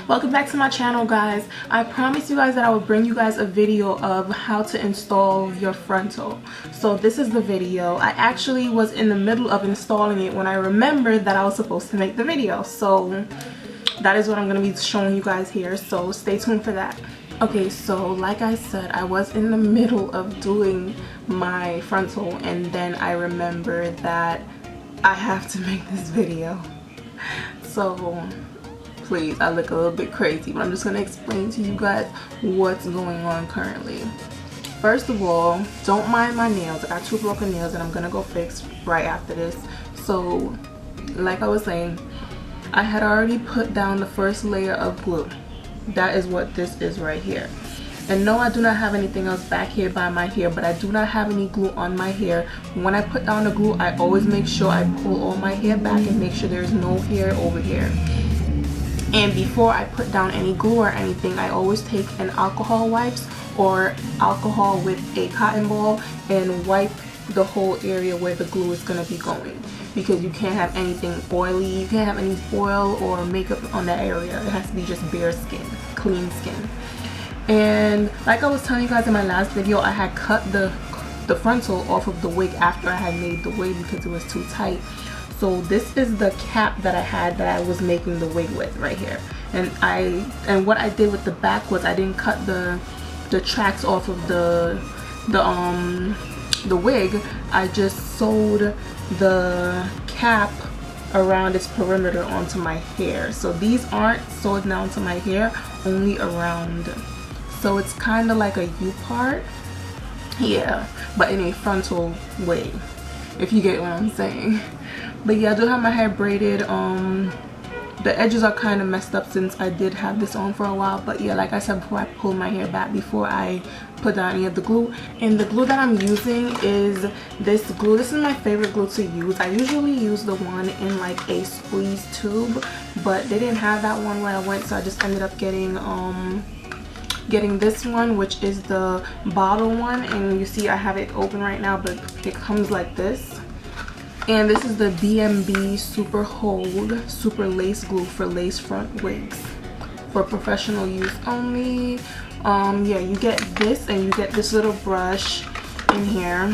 Welcome back to my channel, guys. I promised you guys that I would bring you guys a video of how to install your frontal. So this is the video. I actually was in the middle of installing it when I remembered that I was supposed to make the video. So that is what I'm going to be showing you guys here. So stay tuned for that. Okay, so like I said, I was in the middle of doing my frontal and then I remembered that I have to make this video. So please, I look a little bit crazy, but I'm just going to explain to you guys what's going on currently. First of all, don't mind my nails. I got 2 broken nails and I'm going to go fix right after this. So like I was saying, I had already put down the first layer of glue. That is what this is right here. And no, I do not have anything else back here by my hair, but I do not have any glue on my hair. When I put down the glue, I always make sure I pull all my hair back and make sure there's no hair over here. And before I put down any glue or anything, I always take an alcohol wipes or alcohol with a cotton ball and wipe the whole area where the glue is going to be going, because you can't have anything oily, you can't have any oil or makeup on that area. It has to be just bare skin, clean skin. And like I was telling you guys in my last video, I had cut the frontal off of the wig after I had made the wig because it was too tight. So this is the cap that I had that I was making the wig with right here. And what I did with the back was I didn't cut the tracks off of the wig. I just sewed the cap around its perimeter onto my hair. So these aren't sewed down to my hair, only around. So it's kind of like a U part, yeah, but in a frontal way, if you get what I'm saying. But yeah, I do have my hair braided. The edges are kind of messed up since I did have this on for a while. But yeah, like I said before, I pulled my hair back before I put down any of the glue. And the glue that I'm using is this glue. This is my favorite glue to use. I usually use the one in like a squeeze tube, but they didn't have that one where I went, so I just ended up getting this one, which is the bottle one. And you see I have it open right now, but it comes like this. And this is the BMB Super Hold Super Lace Glue for lace front wigs, for professional use only. Yeah, you get this and you get this little brush in here.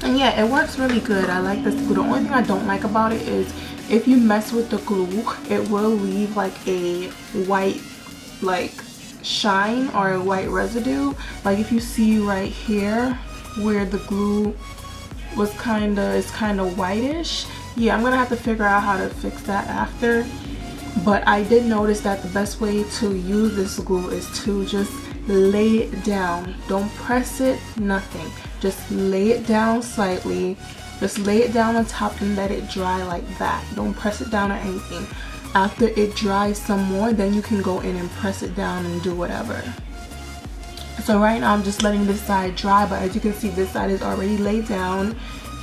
And yeah, it works really good. I like this glue. The only thing I don't like about it is if you mess with the glue, it will leave like a white like shine or a white residue. Like if you see right here where the glue was kind of whitish. Yeah, I'm gonna have to figure out how to fix that after. But I did notice that the best way to use this glue is to just lay it down. Don't press it, nothing. Just lay it down slightly. Just lay it down on top and let it dry like that. Don't press it down or anything. After it dries some more, then you can go in and press it down and do whatever. So right now I'm just letting this side dry, but as you can see, this side is already laid down.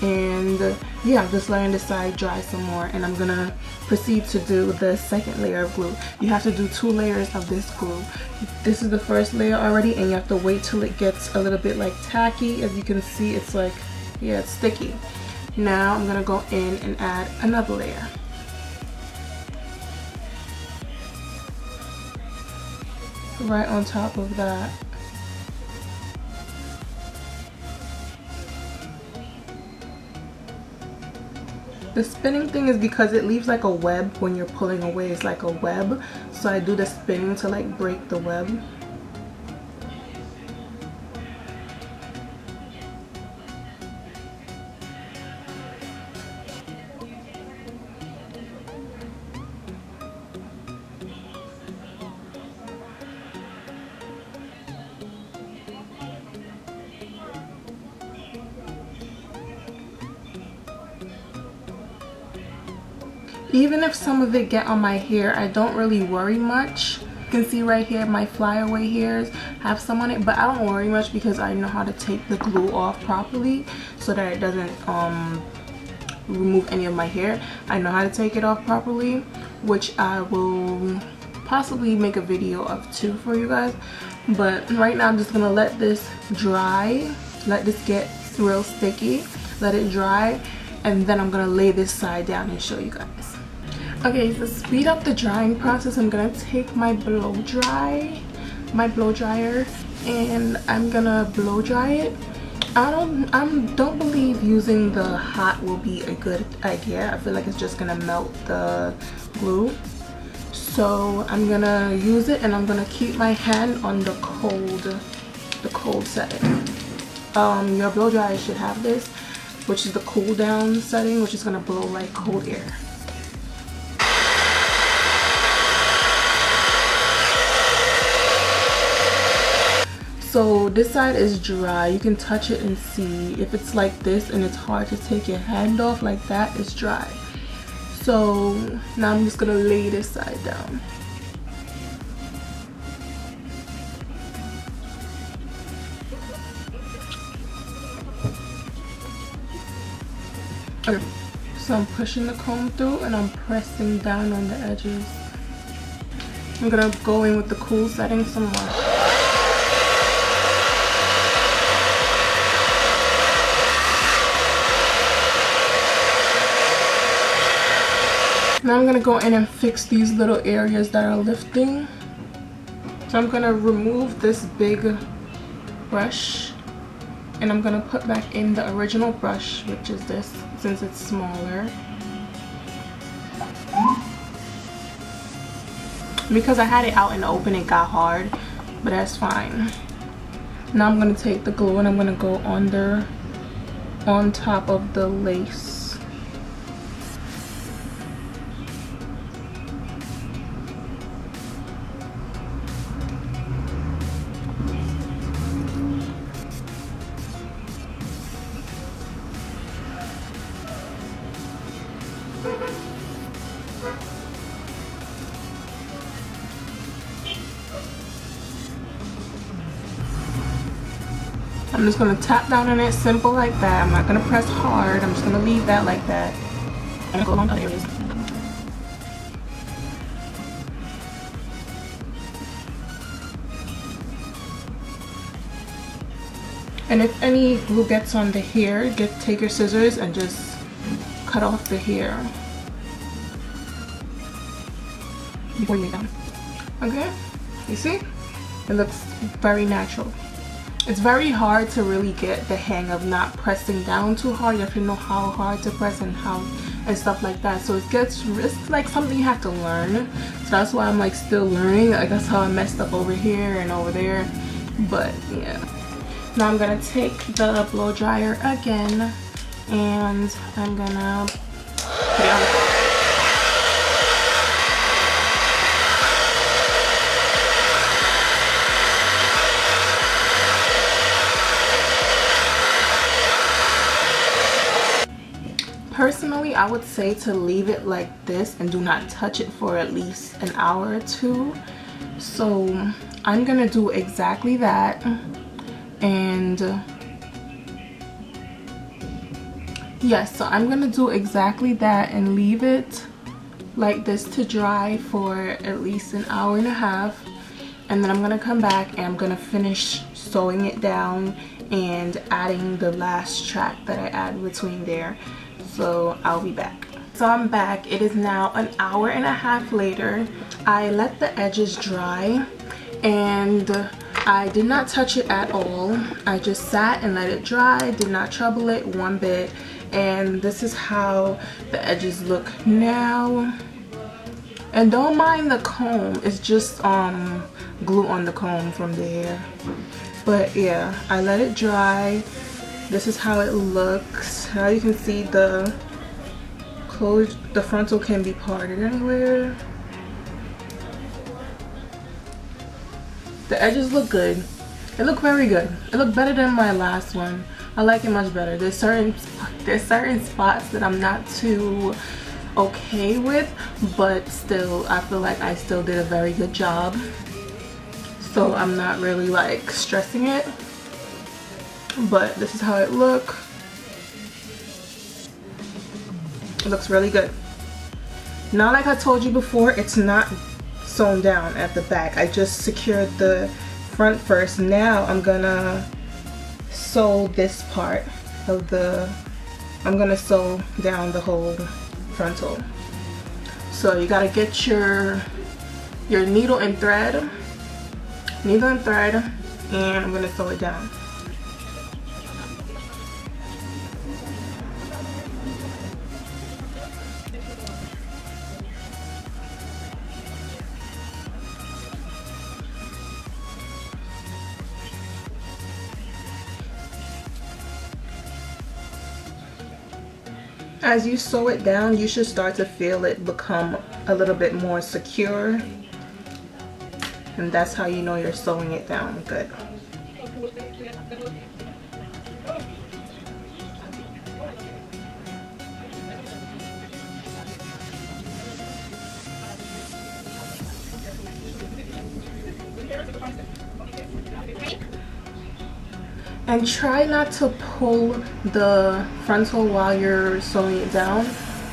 And yeah, I'm just letting this side dry some more, and I'm gonna proceed to do the second layer of glue. You have to do 2 layers of this glue. This is the first layer already, and you have to wait till it gets a little bit like tacky. As you can see, it's like, yeah, it's sticky. Now I'm gonna go in and add another layer. Right on top of that. The spinning thing is because it leaves like a web when you're pulling away. It's like a web. So I do the spinning to like break the web. Even if some of it get on my hair, I don't really worry much. You can see right here my flyaway hairs have some on it, but I don't worry much because I know how to take the glue off properly so that it doesn't remove any of my hair. I know how to take it off properly, which I will possibly make a video of too for you guys. But right now I'm just gonna let this dry, let this get real sticky, let it dry, and then I'm gonna lay this side down and show you guys. Okay, to speed up the drying process, I'm gonna take my blow dryer, and I'm gonna blow dry it. I don't believe using the hot will be a good idea. I feel like it's just gonna melt the glue. So I'm gonna use it, and I'm gonna keep my hand on the cold setting. Your blow dryer should have this, which is the cool down setting, which is gonna blow like cold air. So this side is dry. You can touch it and see. If it's like this and it's hard to take your hand off like that, it's dry. So now I'm just gonna lay this side down. Okay, so I'm pushing the comb through and I'm pressing down on the edges. I'm gonna go in with the cool setting some more. Now I'm gonna go in and fix these little areas that are lifting. So I'm gonna remove this big brush and I'm gonna put back in the original brush, which is this, since it's smaller. Because I had it out in the open, it got hard, but that's fine. Now I'm gonna take the glue and I'm gonna go on top of the lace. I'm just gonna tap down on it, simple like that. I'm not gonna press hard. I'm just gonna leave that like that. I'm gonna go along the areas. And if any glue gets on the hair, take your scissors and just cut off the hair before you lay down. Okay, you see? It looks very natural. It's very hard to really get the hang of not pressing down too hard. You have to know how hard to press and stuff like that. So it's like something you have to learn. So that's why I'm like still learning. Like that's how I messed up over here and over there. But yeah. Now I'm gonna take the blow dryer again and I'm gonna put it on the top. Personally, I would say to leave it like this and do not touch it for at least an hour or two. So I'm gonna do exactly that. And yes, so I'm gonna do exactly that and leave it like this to dry for at least an hour and a half. And then I'm gonna come back and I'm gonna finish sewing it down and adding the last track that I add between there. So I'll be back. So I'm back. It is now an hour and a half later. I let the edges dry and I did not touch it at all. I just sat and let it dry, did not trouble it one bit. And this is how the edges look now. And don't mind the comb, it's just glue on the comb from the hair. But yeah, I let it dry. This is how it looks. Now you can see the frontal can be parted anywhere. The edges look good. It look very good. It looked better than my last one. I like it much better. There's certain spots that I'm not too okay with, but still I feel like I still did a very good job. So I'm not really like stressing it. But this is how it looks. It looks really good. Now, like I told you before, it's not sewn down at the back. I just secured the front first. Now I'm gonna sew this part of I'm gonna sew down the whole frontal. So you gotta get your needle and thread, and I'm gonna sew it down. As you sew it down, you should start to feel it become a little bit more secure, and that's how you know you're sewing it down good. And try not to pull the frontal while you're sewing it down.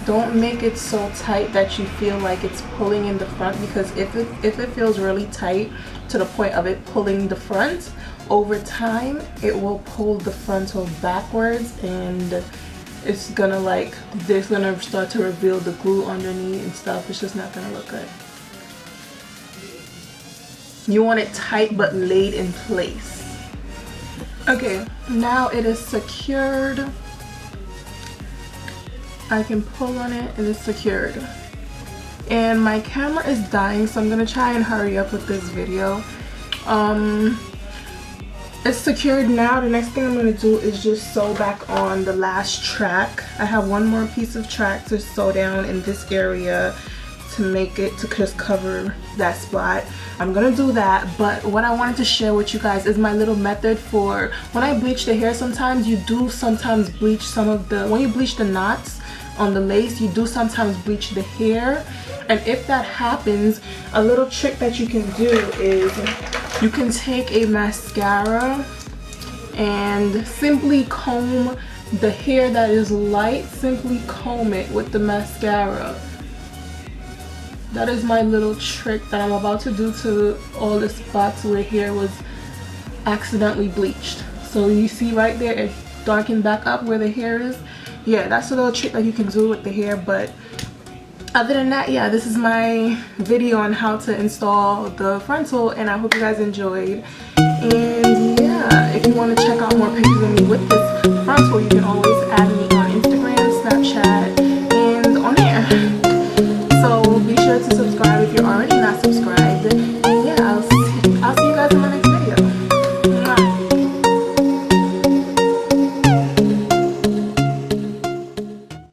Don't make it so tight that you feel like it's pulling in the front, because if it feels really tight to the point of it pulling the front, over time it will pull the frontal backwards, and it's gonna this gonna start to reveal the glue underneath and stuff. It's just not gonna look good. You want it tight but laid in place. Okay, now it is secured. I can pull on it and it's secured. And my camera is dying, so I'm gonna try and hurry up with this video. It's secured now. The next thing I'm gonna do is just sew back on the last track. I have one more piece of track to sew down in this area to make it to just cover that spot. I'm gonna do that, but what I wanted to share with you guys is my little method for when I bleach the hair. Sometimes you do bleach some of the, when you bleach the knots on the lace, you do sometimes bleach the hair. And if that happens, a little trick that you can do is you can take a mascara and simply comb the hair that is light. Simply comb it with the mascara. That is my little trick that I'm about to do to all the spots where hair was accidentally bleached. So you see right there, it darkened back up where the hair is. Yeah, that's a little trick that you can do with the hair. But other than that, yeah, this is my video on how to install the frontal, and I hope you guys enjoyed. And yeah, if you want to check out more pictures of me with this frontal, you can always add me on Instagram, Snapchat,